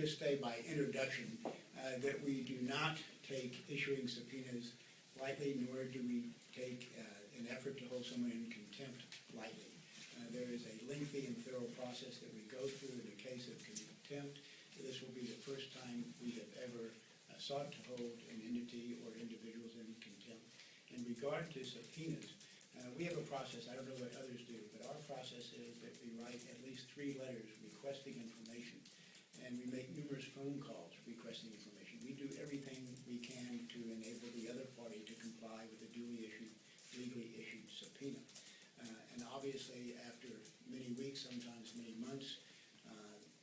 just say by introduction that we do not take issuing subpoenas lightly, nor do we take an effort to hold someone in contempt lightly. There is a lengthy and thorough process that we go through in the case of contempt. This will be the first time we have ever sought to hold an entity or individuals in contempt. In regard to subpoenas, we have a process, I don't know what others do, but our process is that we write at least 3 letters requesting information, and we make numerous phone calls requesting information. We do everything we can to enable the other party to comply with a duly issued, legally issued subpoena. And obviously, after many weeks, sometimes many months,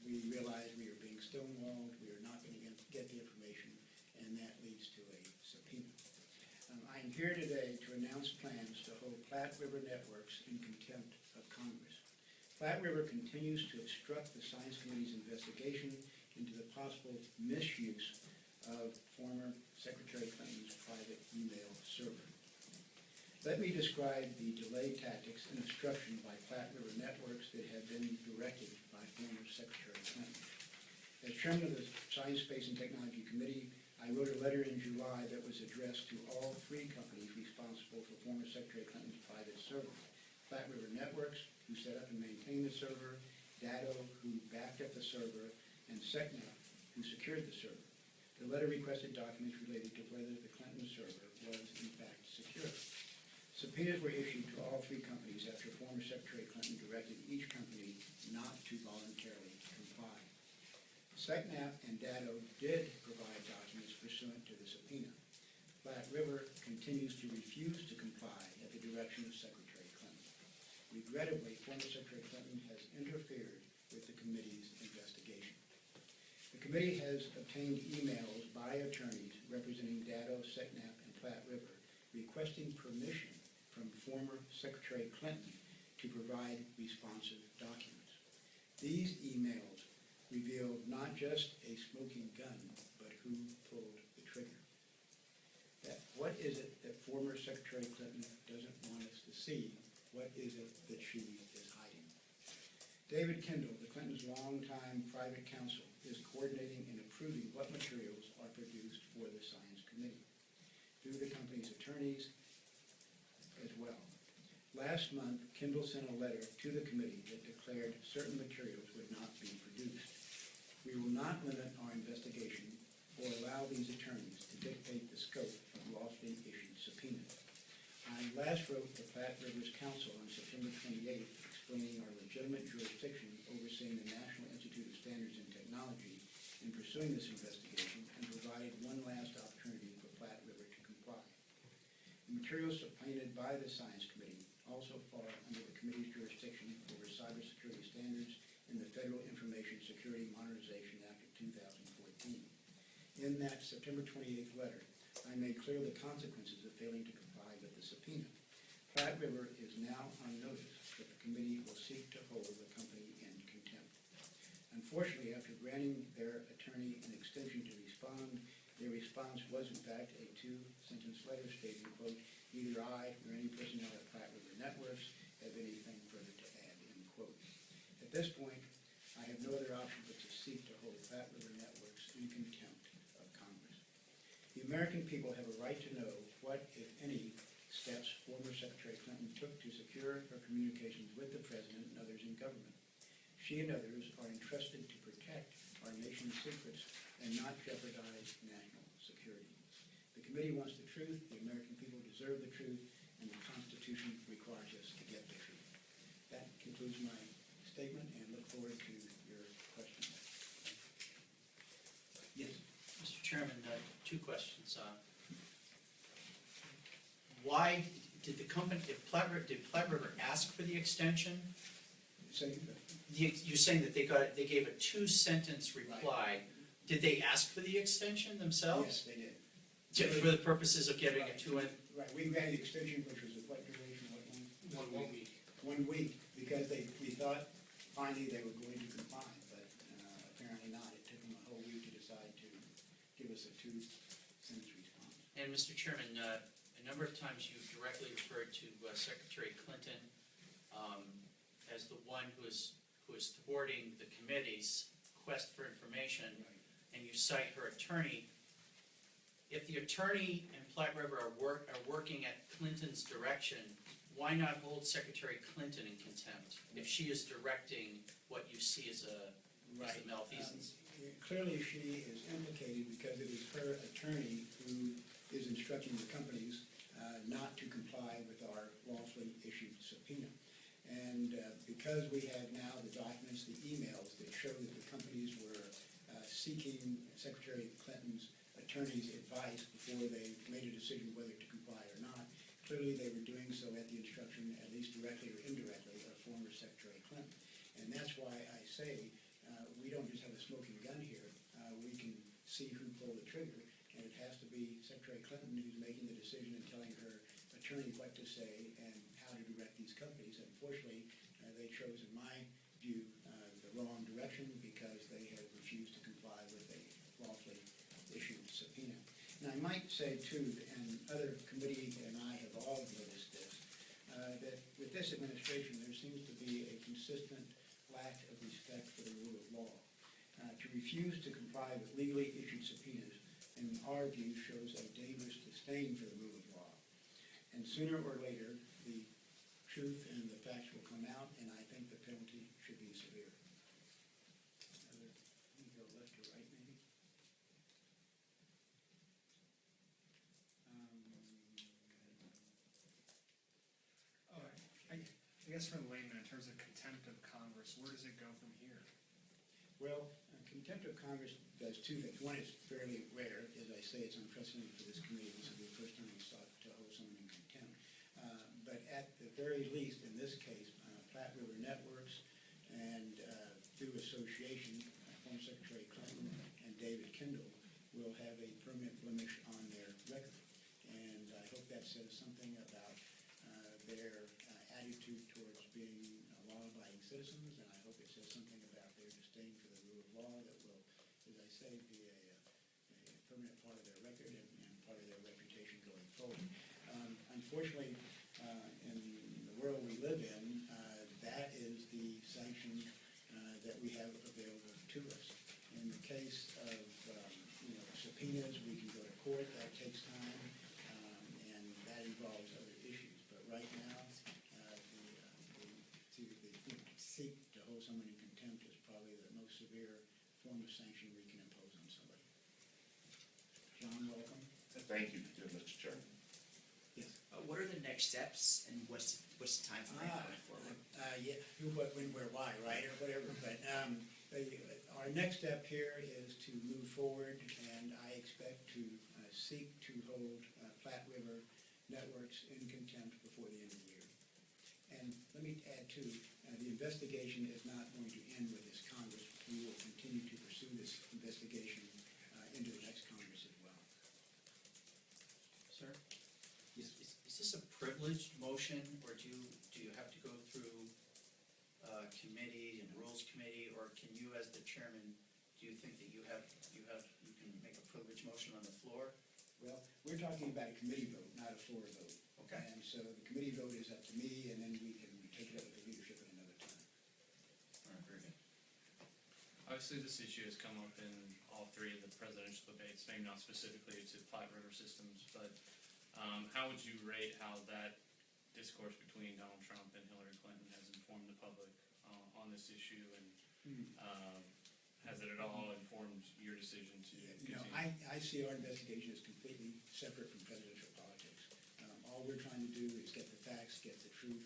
we realize we are being stonewalled, we are not going to get the information, and that leads to a subpoena. I am here today to announce plans to hold Platte River Networks in contempt of Congress. Platte River continues to obstruct the Science Committee's investigation into the possible misuse of former Secretary Clinton's private email server. Let me describe the delay tactics and obstruction by Platte River Networks that have been directed by former Secretary Clinton. As chairman of the Science, Space, and Technology Committee, I wrote a letter in July that was addressed to all 3 companies responsible for former Secretary Clinton's private server. Platte River Networks, who set up and maintained the server, Datto, who backed up the server, and Secnap, who secured the server. The letter requested documents related to whether the Clinton server was in fact secure. Subpoenas were issued to all 3 companies after former Secretary Clinton directed each company not to voluntarily comply. Secnap and Datto did provide documents pursuant to the subpoena. Platte River continues to refuse to comply at the direction of Secretary Clinton. Regrettably, former Secretary Clinton has interfered with the committee's investigation. The committee has obtained emails by attorneys representing Datto, Secnap, and Platte River requesting permission from former Secretary Clinton to provide responsive documents. These emails revealed not just a smoking gun, but who pulled the trigger. What is it that former Secretary Clinton doesn't want us to see? What is it that she is hiding? David Kendall, the Clintons' longtime private counsel, is coordinating and approving what materials are produced for the Science Committee through the company's attorneys as well. Last month, Kendall sent a letter to the committee that declared certain materials would not be produced. We will not limit our investigation or allow these attorneys to dictate the scope of lawfully issued subpoenas. I last wrote to Platte River's counsel on September 28th explaining our legitimate jurisdiction overseeing the National Institute of Standards and Technology in pursuing this investigation and provided one last opportunity for Platte River to comply. The materials subpoenaed by the Science Committee also fall under the committee's jurisdiction over cybersecurity standards in the Federal Information Security Modernization Act of 2014. In that September 28th letter, I made clear the consequences of failing to comply with the subpoena. Platte River is now on notice that the committee will seek to hold the company in contempt. Unfortunately, after granting their attorney an extension to respond, their response was in fact a 2-sentence letter stating, quote, "Neither I nor any personnel at Platte River Networks have anything further to add," end quote. At this point, I have no other option but to seek to hold Platte River Networks in contempt of Congress. The American people have a right to know what, if any, steps former Secretary Clinton took to secure her communications with the President and others in government. She and others are entrusted to protect our nation's secrets and not jeopardize national security. The committee wants the truth, the American people deserve the truth, and the Constitution requires us to get the truth. That concludes my statement, and look forward to your questions. Yes? Mr. Chairman, 2 questions. Why did the company, did Platte River ask for the extension? You're saying that they gave a 2-sentence reply. Right. Did they ask for the extension themselves? Yes, they did. For the purposes of getting a 2 and... Right, we ran the extension, which was what duration? What 1 week. 1 week, because we thought finally they were going to comply, but apparently not. It took them a whole week to decide to give us a 2-sentence response. And Mr. Chairman, a number of times you've directly referred to Secretary Clinton as the one who is thwarting the committee's request for information, Right. and you cite her attorney, if the attorney and Platte River are working at Clinton's direction, why not hold Secretary Clinton in contempt if she is directing what you see as a Right. malfeasance? Clearly, she is implicated because it is her attorney who is instructing the companies not to comply with our lawfully issued subpoena. And because we have now the documents, the emails that show that the companies were seeking Secretary Clinton's attorney's advice before they made a decision whether to comply or not, clearly they were doing so at the instruction, at least directly or indirectly, of former Secretary Clinton. And that's why I say we don't just have a smoking gun here. We can see who pulled the trigger, and it has to be Secretary Clinton who's making the decision and telling her attorney what to say and how to direct these companies. Unfortunately, they chose, in my view, the wrong direction because they have refused to comply with a lawfully issued subpoena. And I might say, too, and other committee and I have all noticed this, that with this administration, there seems to be a consistent lack of respect for the rule of law. To refuse to comply with legally issued subpoenas, in our view, shows a dangerous disdain for the rule of law. And sooner or later, the truth and the facts will come out, and I think the penalty should be severe. Let me go left to right, maybe. I guess for the layman, in terms of contempt of Congress, where does it go from here? Well, contempt of Congress does two things. One is fairly rare. As I say, it's unprecedented for this committee. This will be the first time we sought to hold someone in contempt. But at the very least, in this case, Platte River Networks and through association, former Secretary Clinton and David Kendall will have a permanent blemish on their record. And I hope that says something about their attitude towards being law-abiding citizens, and I hope it says something about their disdain for the rule of law that will, as I say, be a permanent part of their record and part of their reputation going forward. Unfortunately, in the world we live in, that is the sanction that we have available to us. In the case of subpoenas, we can go to court. That takes time, and that involves other issues. But right now, to seek to hold someone in contempt is probably the most severe form of sanction we can impose on somebody. John, welcome. Thank you, dear Mr. Chairman. Yes. What are the next steps, and what's the time frame going forward? Yeah, who, what, when, where, why, right, or whatever. But our next step here is to move forward, and I expect to seek to hold Platte River Networks in contempt before the end of the year. And let me add, too, the investigation is not going to end with this Congress. We will continue to pursue this investigation into the next Congress as well. Sir? Is this a privileged motion, or do you have to go through committee and rules committee, or can you, as the chairman, do you think that you can make a privileged motion on the floor? Well, we're talking about a committee vote, not a floor vote. Okay. And so the committee vote is up to me, and then we can take it up with the leadership at another time. All right, very good. Obviously, this issue has come up in all three of the presidential debates, maybe not specifically to Platte River Systems, but how would you rate how that discourse between Donald Trump and Hillary Clinton has informed the public on this issue, and has it at all informed your decision to continue? I see our investigation as completely separate from presidential politics. All we're trying to do is get the facts, get the truth.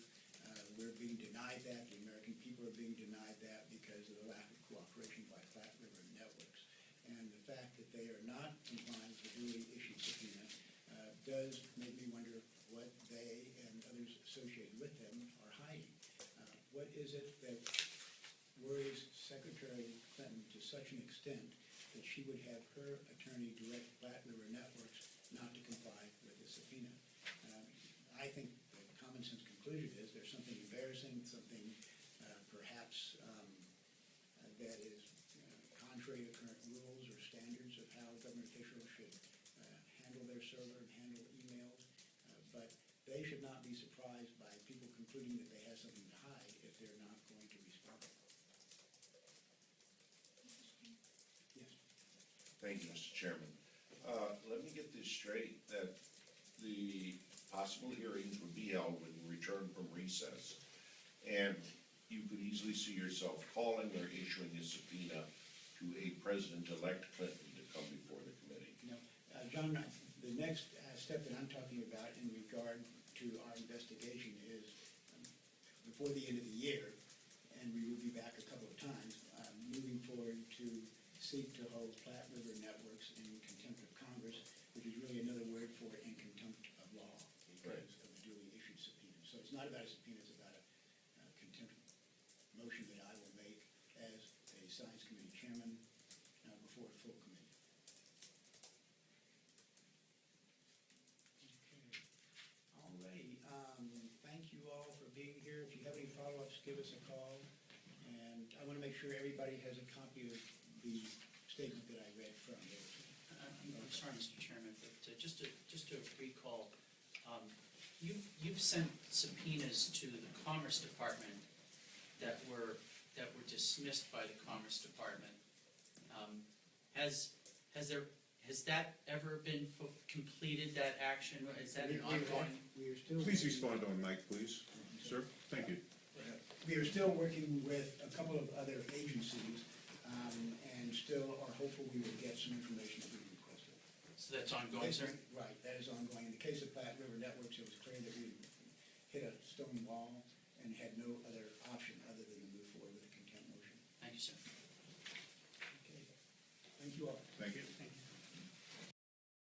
We're being denied that. The American people are being denied that because of the lack of cooperation by Platte River Networks. And the fact that they are not complying with the duly issued subpoena does make me wonder what they and others associated with them are hiding. What is it that worries Secretary Clinton to such an extent that she would have her attorney direct Platte River Networks not to comply with the subpoena? I think the common sense conclusion is there's something embarrassing, something perhaps that is contrary to current rules or standards of how government officials should handle their server and handle emails. But they should not be surprised by people concluding that they have something to hide if they're not going to respond. Thank you, Mr. Chairman. Let me get this straight, that the possible hearings would be held when you return from recess. And you could easily see yourself calling or issuing a subpoena to a President-elect Clinton to come before the committee. No, John, the next step that I'm talking about in regard to our investigation is before the end of the year, and we will be back a couple of times, moving forward to seek to hold Platte River Networks in contempt of Congress, which is really another word for in contempt of law because of the duly issued subpoena. So it's not about a subpoena, it's about a contempt motion that I will make as a Science Committee chairman before a full committee. Okay. All righty. Thank you all for being here. If you have any follow-ups, give us a call. And I want to make sure everybody has a copy of the statement that I read from you. I'm sorry, Mr. Chairman, but just to recall, you've sent subpoenas to the Commerce Department that were dismissed by the Commerce Department. Has that ever been completed, that action? Is that an ongoing? We are still. Please respond on mic, please, sir. Thank you. We are still working with a couple of other agencies, and still are hopeful we will get some information that we requested. So that's ongoing, sir? Right, that is ongoing. In the case of Platte River Networks, it was clear that we hit a stone wall and had no other option other than to move forward with a contempt motion. Thank you, sir.